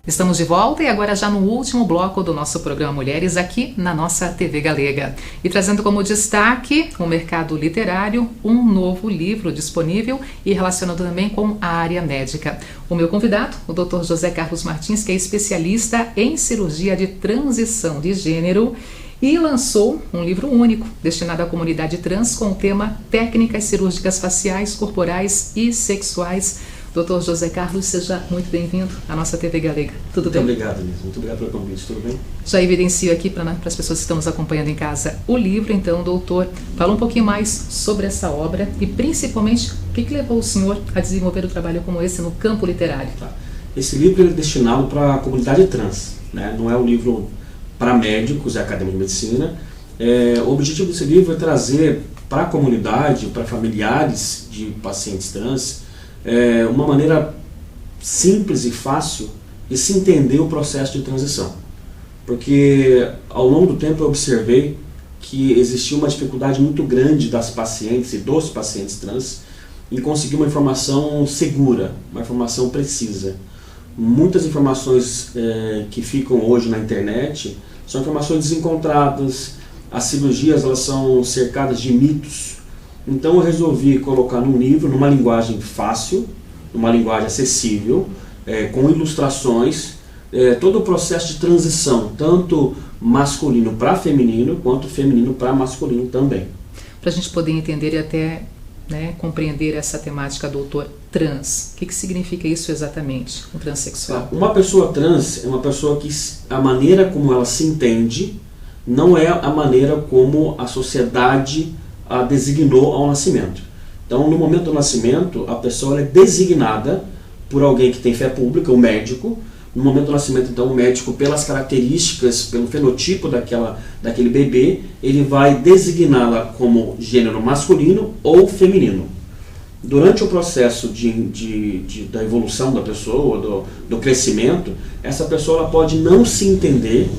Estamos de volta e agora já no último bloco do nosso programa Mulheres aqui na nossa TV Galega. E trazendo como destaque o mercado literário, um novo livro disponível e relacionado também com a área médica. O meu convidado, o Dr. José Carlos Martins, que é especialista em cirurgia de transição de gênero e lançou um livro único destinado à comunidade trans com o tema Técnicas Cirúrgicas Faciais, Corporais e Sexuais. Dr. José Carlos, seja muito bem-vindo à nossa TV Galega. Tudo bem? Muito obrigado, Lisa. Muito obrigado pelo convite. Tudo bem? Já evidencio aqui para as pessoas que estão nos acompanhando em casa o livro. Então, doutor, fala um pouquinho mais sobre essa obra e principalmente o que levou o senhor a desenvolver um trabalho como esse no campo literário. Tá. Esse livro é destinado para a comunidade trans, né? Não é um livro para médicos e acadêmicos de medicina. O objetivo desse livro é trazer para a comunidade, para familiares de pacientes trans, uma maneira simples e fácil de se entender o processo de transição. Porque ao longo do tempo eu observei que existia uma dificuldade muito grande das pacientes e dos pacientes trans em conseguir uma informação segura, uma informação precisa. Muitas informações que ficam hoje na internet são informações desencontradas, as cirurgias elas são cercadas de mitos. Então eu resolvi colocar num livro, numa linguagem fácil, numa linguagem acessível, com ilustrações, todo o processo de transição, tanto masculino para feminino, quanto feminino para masculino também. Para a gente poder entender e até compreender essa temática, doutor, trans, o que significa isso exatamente, o transexual? Uma pessoa trans é uma pessoa que a maneira como ela se entende não é a maneira como a sociedade a designou ao nascimento. Então, no momento do nascimento, a pessoa é designada por alguém que tem fé pública, o médico. No momento do nascimento, então, o médico, pelas características, pelo fenotipo daquele bebê, ele vai designá-la como gênero masculino ou feminino. Durante o processo da evolução da pessoa, do crescimento, essa pessoa ela pode não se entender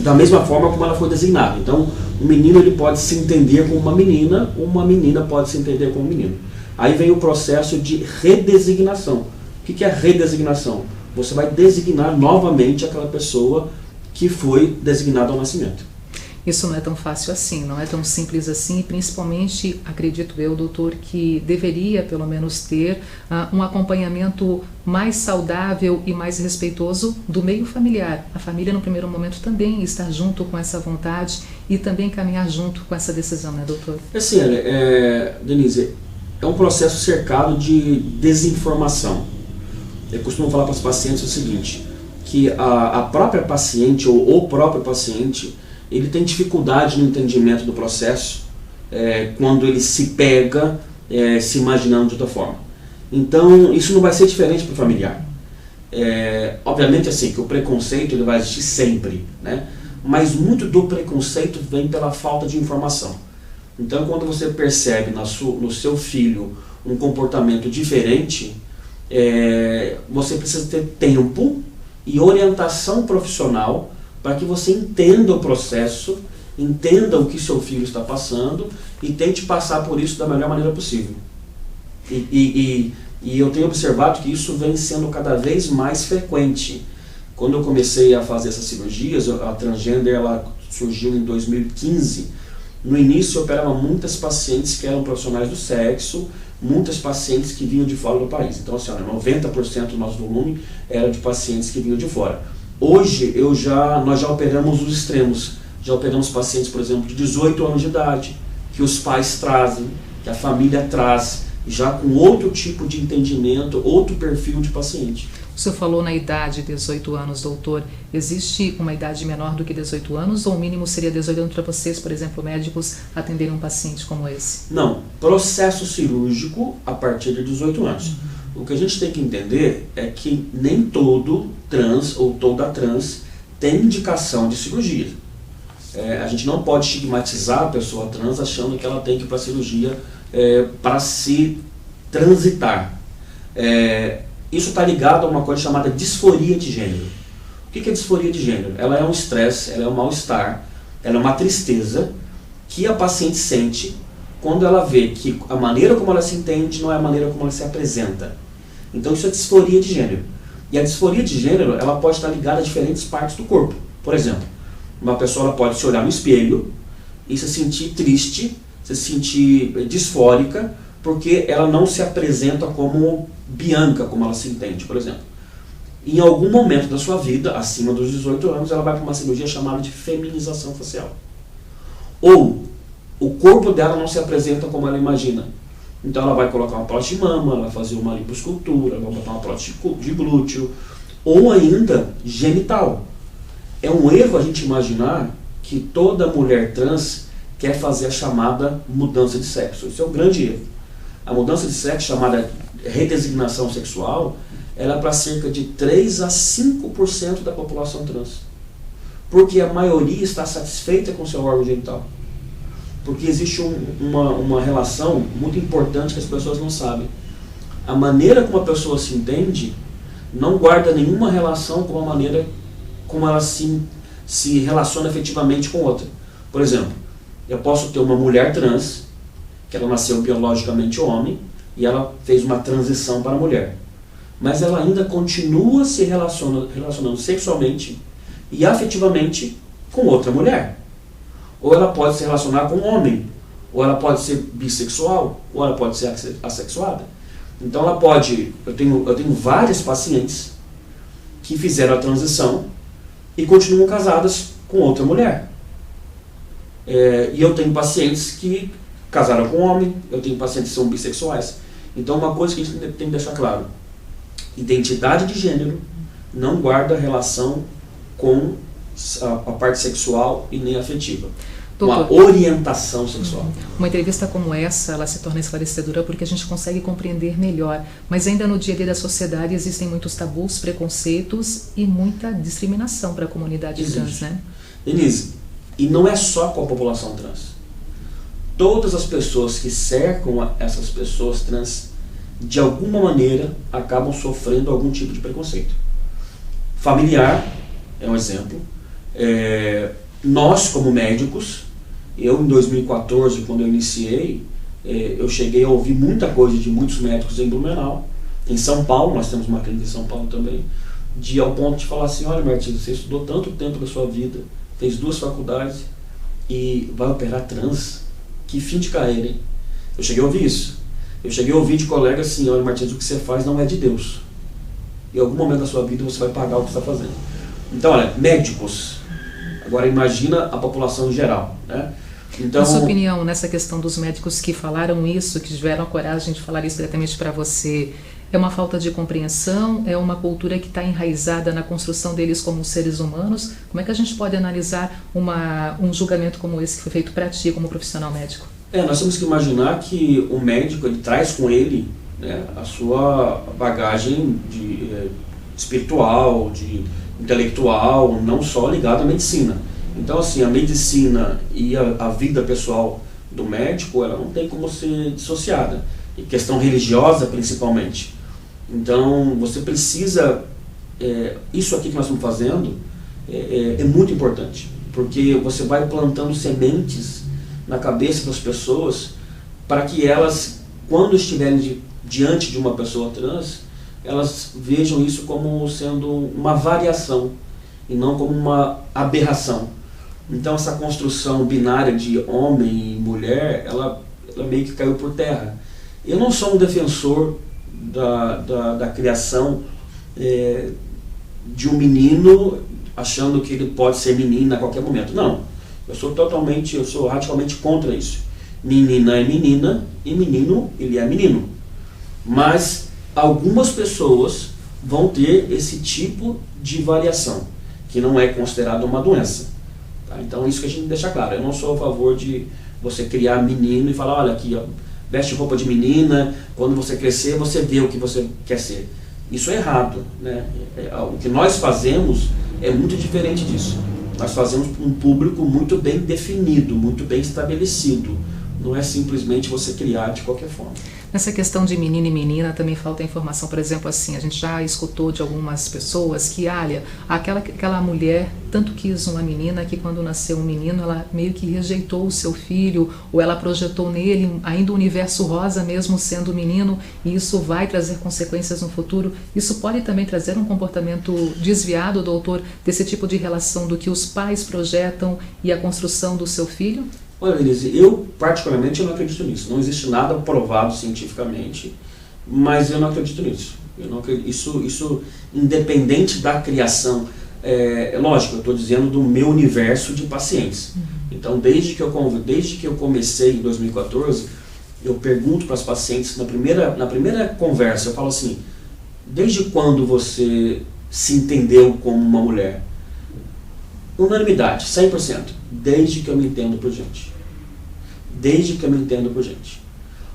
da mesma forma como ela foi designada. Então, o menino ele pode se entender como uma menina pode se entender como um menino. Aí vem o processo de redesignação. O que é a redesignação? Você vai designar novamente aquela pessoa que foi designada ao nascimento. Isso não é tão fácil assim, não é tão simples assim, e principalmente, acredito eu, doutor, que deveria pelo menos ter um acompanhamento mais saudável e mais respeitoso do meio familiar. A família no primeiro momento também estar junto com essa vontade e também caminhar junto com essa decisão, né, doutor? Assim, Denise, é um processo cercado de desinformação. Eu costumo falar para os pacientes o seguinte, que a própria paciente ou o próprio paciente ele tem dificuldade no entendimento do processo quando ele se pega se imaginando de outra forma. Então, isso não vai ser diferente para o familiar. Obviamente, assim, que o preconceito ele vai existir sempre, né? Mas muito do preconceito vem pela falta de informação. Então, quando você percebe no seu filho um comportamento diferente, você precisa ter tempo e orientação profissional para que você entenda o processo, entenda o que seu filho está passando e tente passar por isso da melhor maneira possível. E eu tenho observado que isso vem sendo cada vez mais frequente. Quando eu comecei a fazer essas cirurgias, a transgender ela surgiu em 2015. No início eu operava muitas pacientes que eram profissionais do sexo, muitas pacientes que vinham de fora do país. Então, assim, 90% do nosso volume era de pacientes que vinham de fora. Hoje nós já operamos os extremos, já operamos pacientes, por exemplo, de 18 anos de idade, que os pais trazem, que a família traz, já com outro tipo de entendimento, outro perfil de paciente. O senhor falou na idade de 18 anos, doutor. Existe uma idade menor do que 18 anos ou o mínimo seria 18 anos para vocês, por exemplo, médicos, atenderem um paciente como esse? Não, processo cirúrgico a partir de 18 anos. O que a gente tem que entender é que nem todo trans ou toda trans tem indicação de cirurgia. A gente não pode estigmatizar a pessoa trans achando que ela tem que ir para a cirurgia para se transitar. Isso está ligado a uma coisa chamada disforia de gênero. O que é disforia de gênero? Ela é um estresse, ela é um mal-estar, ela é uma tristeza que a paciente sente quando ela vê que a maneira como ela se entende não é a maneira como ela se apresenta. Então isso é disforia de gênero. E a disforia de gênero, ela pode estar ligada a diferentes partes do corpo. Por exemplo, uma pessoa ela pode se olhar no espelho e se sentir triste, se sentir disfórica, porque ela não se apresenta como Bianca, como ela se entende, por exemplo. Em algum momento da sua vida, acima dos 18 anos, ela vai para uma cirurgia chamada de feminização facial. Ou o corpo dela não se apresenta como ela imagina. Então ela vai colocar uma prótese de mama, ela vai fazer uma lipoescultura, ela vai botar uma prótese de glúteo, ou ainda genital. É um erro a gente imaginar que toda mulher trans quer fazer a chamada mudança de sexo. Isso é um grande erro. A mudança de sexo, chamada redesignação sexual, ela é para cerca de 3 a 5% da população trans. Porque a maioria está satisfeita com seu órgão genital. Porque existe uma relação muito importante que as pessoas não sabem. A maneira como a pessoa se entende não guarda nenhuma relação com a maneira como ela se relaciona efetivamente com outra. Por exemplo, eu posso ter uma mulher trans, que ela nasceu biologicamente homem, e ela fez uma transição para mulher. Mas ela ainda continua se relacionando sexualmente e afetivamente com outra mulher. Ou ela pode se relacionar com um homem, ou ela pode ser bissexual, ou ela pode ser assexuada. Então ela pode... Eu tenho várias pacientes que fizeram a transição e continuam casadas com outra mulher. E eu tenho pacientes que casaram com homem, eu tenho pacientes que são bissexuais. Então uma coisa que a gente tem que deixar claro: identidade de gênero não guarda relação com a parte sexual e nem afetiva. Doutor, uma orientação sexual. Uma entrevista como essa, ela se torna esclarecedora porque a gente consegue compreender melhor, mas ainda no dia a dia da sociedade existem muitos tabus, preconceitos e muita discriminação para a comunidade trans, né? Denise, e não é só com a população trans. Todas as pessoas que cercam essas pessoas trans, de alguma maneira, acabam sofrendo algum tipo de preconceito. Familiar é um exemplo. Nós, como médicos, eu em 2014, quando eu iniciei, eu cheguei a ouvir muita coisa de muitos médicos em Blumenau. Em São Paulo, nós temos uma clínica em São Paulo também, ao ponto de falar assim: olha, Martins, você estudou tanto tempo da sua vida, fez 2 faculdades e vai operar trans? Que fim de carreira, hein? Eu cheguei a ouvir isso. Eu cheguei a ouvir de colegas assim: olha, Martins, o que você faz não é de Deus. Em algum momento da sua vida você vai pagar o que você está fazendo. Então, olha, médicos. Agora imagina a população em geral, né? Então, na sua opinião, nessa questão dos médicos que falaram isso, que tiveram a coragem de falar isso diretamente para você, é uma falta de compreensão? É uma cultura que está enraizada na construção deles como seres humanos? Como é que a gente pode analisar um julgamento como esse que foi feito para ti como profissional médico? Nós temos que imaginar que o médico ele traz com ele, né, a sua bagagem espiritual, intelectual, não só ligado à medicina. Então, assim, a medicina e a vida pessoal do médico, ela não tem como ser dissociada. E questão religiosa, principalmente. Então, você precisa... isso aqui que nós estamos fazendo é muito importante. Porque você vai plantando sementes na cabeça das pessoas para que elas, quando estiverem diante de uma pessoa trans, elas vejam isso como sendo uma variação e não como uma aberração. Então essa construção binária de homem e mulher, ela meio que caiu por terra. Eu não sou um defensor da criação de um menino achando que ele pode ser menina a qualquer momento. Não, eu sou radicalmente contra isso. Menina é menina e menino, ele é menino. Mas algumas pessoas vão ter esse tipo de variação, que não é considerado uma doença. Tá? Então isso que a gente deixa claro. Eu não sou a favor de você criar menino e falar: olha aqui, ó, veste roupa de menina, quando você crescer você vê o que você quer ser. Isso é errado, né? O que nós fazemos é muito diferente disso. Nós fazemos um público muito bem definido, muito bem estabelecido. Não é simplesmente você criar de qualquer forma. Nessa questão de menino e menina também falta informação, por exemplo, assim, a gente já escutou de algumas pessoas que, olha, aquela mulher tanto quis uma menina que quando nasceu um menino ela meio que rejeitou o seu filho, ou ela projetou nele ainda o universo rosa mesmo sendo menino, e isso vai trazer consequências no futuro. Isso pode também trazer um comportamento desviado, doutor, desse tipo de relação do que os pais projetam e a construção do seu filho? Olha, Denise, eu particularmente eu não acredito nisso. Não existe nada provado cientificamente, mas eu não acredito nisso. Eu não acredito, isso independente da criação, é lógico, eu estou dizendo do meu universo de pacientes. Então, desde que eu comecei em 2014, eu pergunto para as pacientes, na primeira conversa, eu falo assim, desde quando você se entendeu como uma mulher? Unanimidade, 100%. Desde que eu me entendo por gente. Desde que eu me entendo por gente.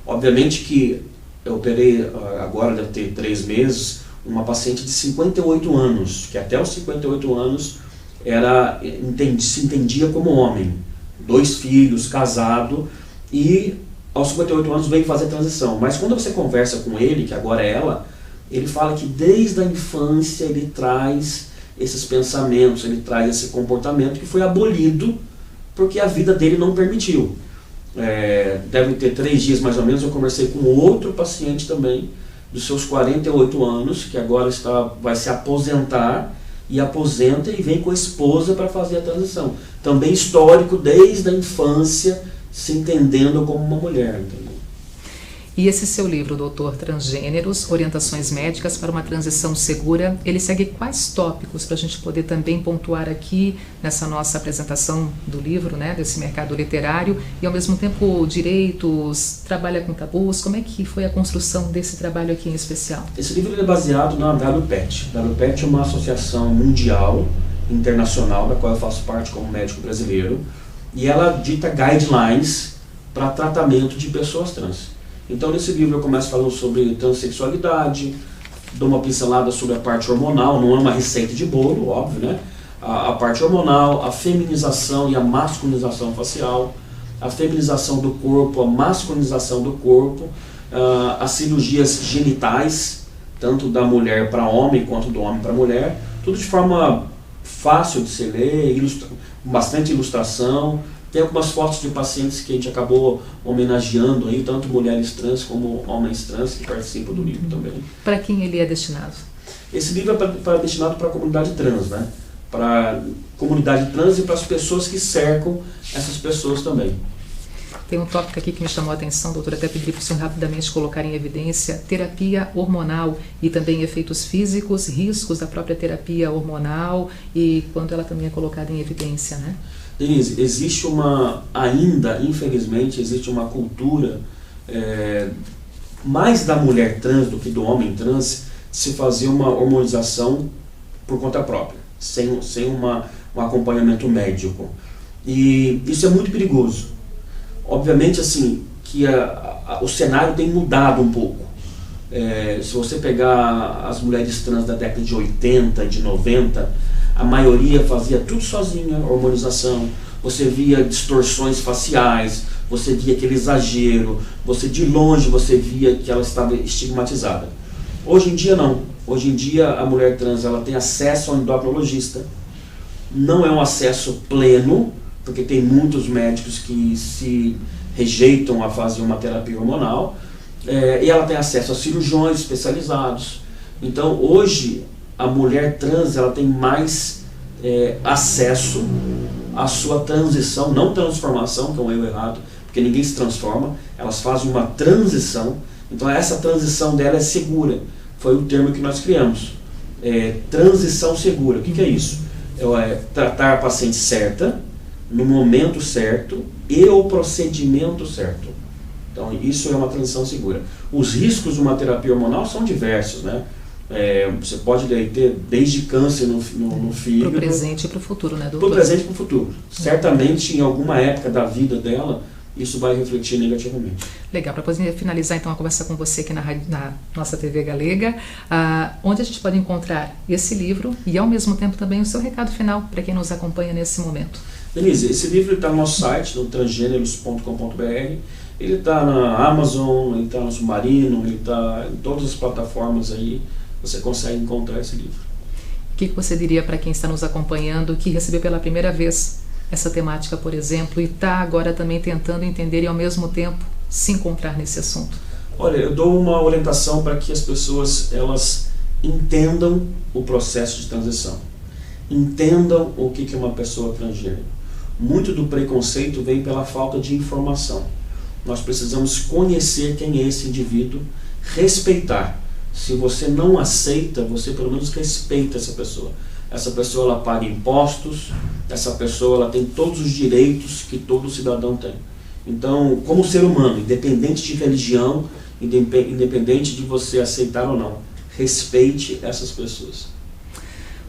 Obviamente que eu operei, agora deve ter 3 meses, uma paciente de 58 anos, que até os 58 anos se entendia como homem. 2 filhos, casado, e aos 58 anos veio fazer a transição. Mas quando você conversa com ele, que agora é ela, ele fala que desde a infância ele traz esses pensamentos, ele traz esse comportamento que foi abolido porque a vida dele não permitiu. Deve ter 3 dias mais ou menos, eu conversei com outro paciente também, dos seus 48 anos, que agora vai se aposentar, e aposenta e vem com a esposa para fazer a transição. Também histórico, desde a infância, se entendendo como uma mulher. Entendeu? E esse seu livro, Doutor Transgêneros, Orientações Médicas para uma Transição Segura, ele segue quais tópicos para a gente poder também pontuar aqui nessa nossa apresentação do livro, né, desse mercado literário, e ao mesmo tempo direitos, trabalha com tabus, como é que foi a construção desse trabalho aqui em especial? Esse livro é baseado na WPET. A WPET é uma associação mundial, internacional, da qual eu faço parte como médico brasileiro, e ela dita guidelines para tratamento de pessoas trans. Então, nesse livro eu começo falando sobre transexualidade, dou uma pincelada sobre a parte hormonal, não é uma receita de bolo, óbvio, né? A parte hormonal, a feminização e a masculinização facial, a feminização do corpo, a masculinização do corpo, as cirurgias genitais, tanto da mulher para homem quanto do homem para mulher, tudo de forma fácil de se ler, bastante ilustração. Tem algumas fotos de pacientes que a gente acabou homenageando aí, tanto mulheres trans como homens trans que participam do livro também. Para quem ele é destinado? Esse livro é destinado para a comunidade trans, né? Para a comunidade trans e para as pessoas que cercam essas pessoas também. Tem um tópico aqui que me chamou a atenção, doutora, até pedi para o senhor rapidamente colocar em evidência, terapia hormonal e também efeitos físicos, riscos da própria terapia hormonal e quando ela também é colocada em evidência, né? Denise, ainda, infelizmente, existe uma cultura mais da mulher trans do que do homem trans de se fazer uma hormonização por conta própria, sem um acompanhamento médico. E isso é muito perigoso. Obviamente, assim, que o cenário tem mudado um pouco. Se você pegar as mulheres trans da década de 80 e de 90, a maioria fazia tudo sozinha, hormonização, você via distorções faciais, você via aquele exagero, de longe você via que ela estava estigmatizada. Hoje em dia não. Hoje em dia a mulher trans ela tem acesso ao endocrinologista, não é um acesso pleno, porque tem muitos médicos que se rejeitam a fazer uma terapia hormonal, e ela tem acesso a cirurgiões especializados. Então hoje a mulher trans ela tem mais acesso à sua transição, não transformação, que é um erro errado, porque ninguém se transforma, elas fazem uma transição, então essa transição dela é segura, foi o termo que nós criamos, transição segura. O que é isso? Tratar a paciente certa, no momento certo e o procedimento certo. Então isso é uma transição segura. Os riscos de uma terapia hormonal são diversos, né? Você pode ter desde câncer no fígado. Para o presente e para o futuro, né, doutor? Para o presente e para o futuro. Certamente, em alguma época da vida dela, isso vai refletir negativamente. Legal, para poder finalizar então a conversa com você aqui na nossa TV Galega, onde a gente pode encontrar esse livro e ao mesmo tempo também o seu recado final para quem nos acompanha nesse momento. Denise, esse livro está no nosso site, no transgêneros.com.br. Ele está na Amazon, ele está no Submarino, ele está em todas as plataformas aí. Você consegue encontrar esse livro. O que você diria para quem está nos acompanhando, que recebeu pela primeira vez essa temática, por exemplo, e está agora também tentando entender e ao mesmo tempo se encontrar nesse assunto? Olha, eu dou uma orientação para que as pessoas elas entendam o processo de transição, entendam o que é uma pessoa transgênero. Muito do preconceito vem pela falta de informação. Nós precisamos conhecer quem é esse indivíduo, respeitar. Se você não aceita, você pelo menos respeita essa pessoa. Essa pessoa ela paga impostos, essa pessoa ela tem todos os direitos que todo cidadão tem. Então, como ser humano, independente de religião, independente de você aceitar ou não, respeite essas pessoas.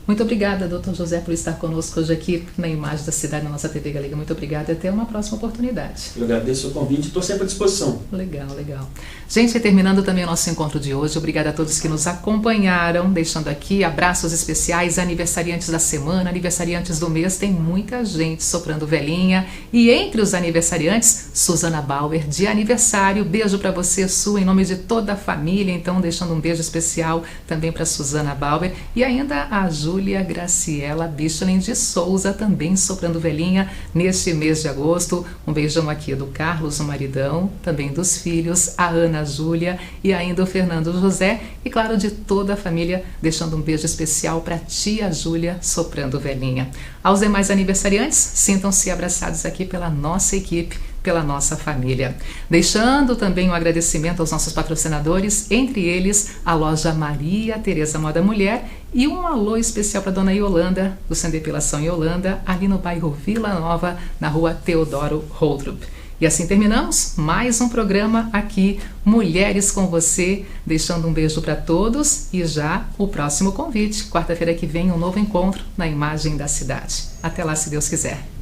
Muito obrigada, Dr. José, por estar conosco hoje aqui na Imagem da Cidade, na nossa TV Galega. Muito obrigada e até uma próxima oportunidade. Eu agradeço o convite e estou sempre à disposição. Legal, legal. Gente, terminando também o nosso encontro de hoje, obrigada a todos que nos acompanharam, deixando aqui abraços especiais, aniversariantes da semana, aniversariantes do mês, tem muita gente soprando velhinha. E entre os aniversariantes, Suzana Bauer, de aniversário. Beijo para você, Su, em nome de toda a família. Então, deixando um beijo especial também para Suzana Bauer. E ainda a Júlia Graciela Bicholin de Souza, também soprando velhinha neste mês de agosto. Um beijão aqui do Carlos, o maridão, também dos filhos, a Ana Júlia e ainda o Fernando José. E claro, de toda a família, deixando um beijo especial para a tia Júlia, soprando velhinha. Aos demais aniversariantes, sintam-se abraçados aqui pela nossa equipe, pela nossa família. Deixando também um agradecimento aos nossos patrocinadores, entre eles a loja Maria Tereza Moda Mulher e um alô especial para Dona Yolanda, do Sem Depilação Yolanda, ali no bairro Vila Nova, na rua Teodoro Holdrup. E assim terminamos mais um programa aqui, Mulheres com Você, deixando um beijo para todos e já o próximo convite, quarta-feira que vem, um novo encontro na Imagem da Cidade. Até lá, se Deus quiser.